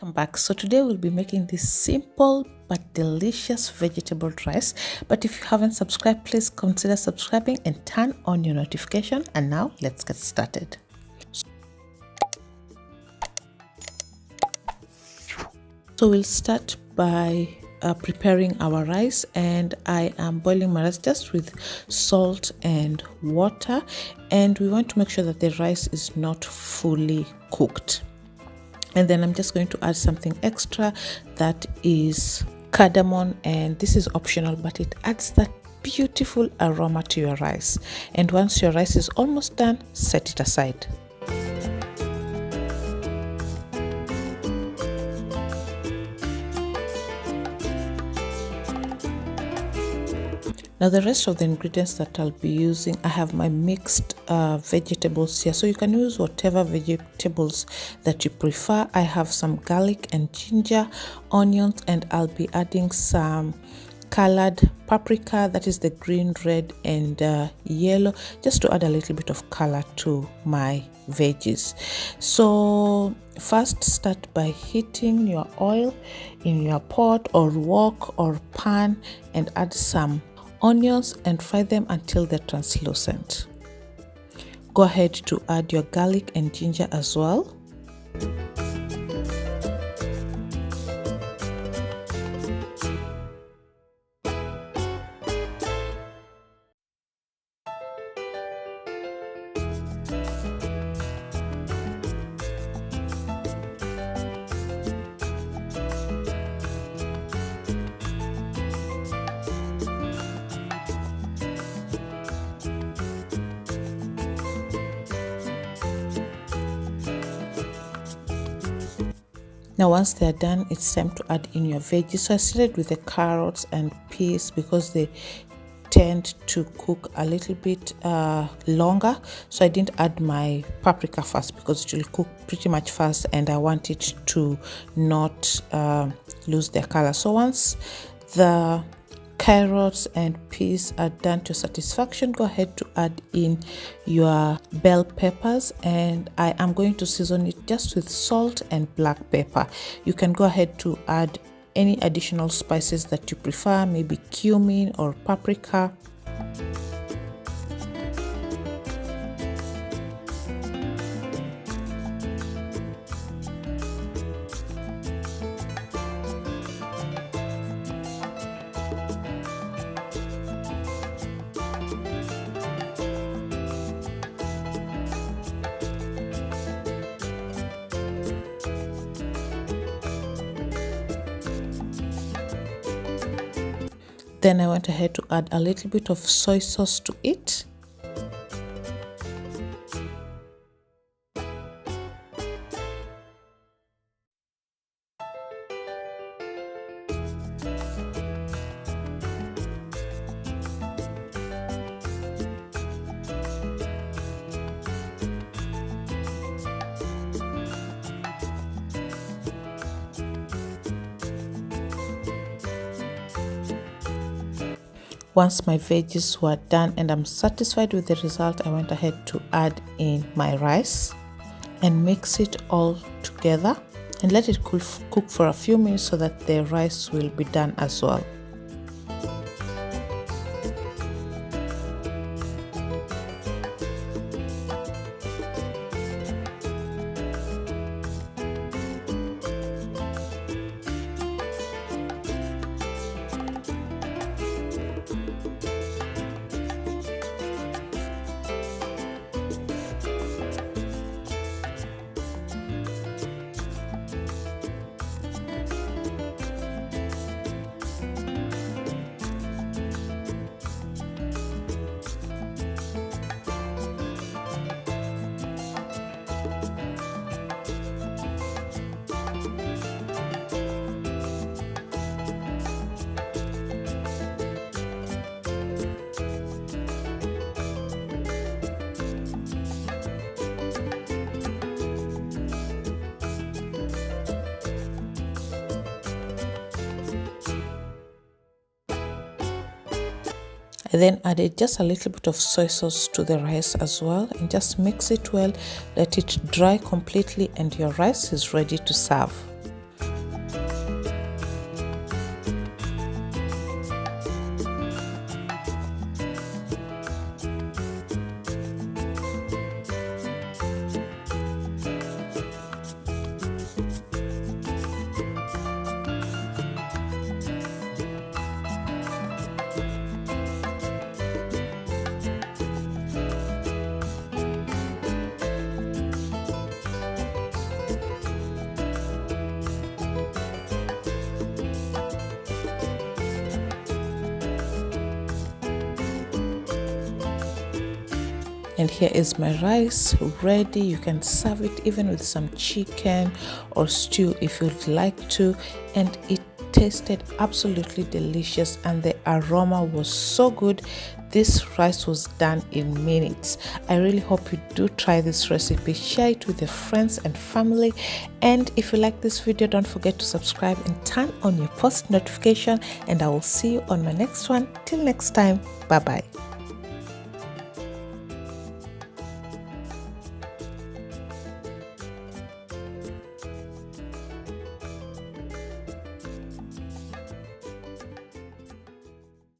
Welcome back. So today we'll be making this simple but delicious vegetable rice. But if you haven't subscribed, please consider subscribing and turn on your notification. And now let's get started. So we'll start by preparing our rice, and I am boiling my rice just with salt and water, and we want to make sure that the rice is not fully cooked. And then I'm just going to add something extra, that is cardamom, and this is optional, but it adds that beautiful aroma to your rice. And once your rice is almost done, set it aside. Now the rest of the ingredients that I'll be using, I have my mixed vegetables here, so you can use whatever vegetables that you prefer. I have some garlic and ginger, onions, and I'll be adding some colored paprika, that is the green, red, and yellow, just to add a little bit of color to my veggies. So first, start by heating your oil in your pot or wok or pan and add some onions and fry them until they're translucent. Go ahead to add your garlic and ginger as well. Now once they are done, it's time to add in your veggies. So I started with the carrots and peas because they tend to cook a little bit longer. So I didn't add my paprika first because it will cook pretty much fast and I want it to not lose their color. So once the carrots and peas are done to satisfaction, go ahead to add in your bell peppers, and I am going to season it just with salt and black pepper. You can go ahead to add any additional spices that you prefer, maybe cumin or paprika. Then I went ahead to add a little bit of soy sauce to it. Once my veggies were done and I'm satisfied with the result, I went ahead to add in my rice and mix it all together and let it cook for a few minutes so that the rice will be done as well. I then added just a little bit of soy sauce to the rice as well, and just mix it well, let it dry completely, and your rice is ready to serve. And here is my rice ready. You can serve it even with some chicken or stew if you'd like to, and it tasted absolutely delicious and the aroma was so good. This rice was done in minutes. I really hope you do try this recipe. Share it with your friends and family, and if you like this video, don't forget to subscribe and turn on your post notification, and I will see you on my next one. Till next time, bye bye.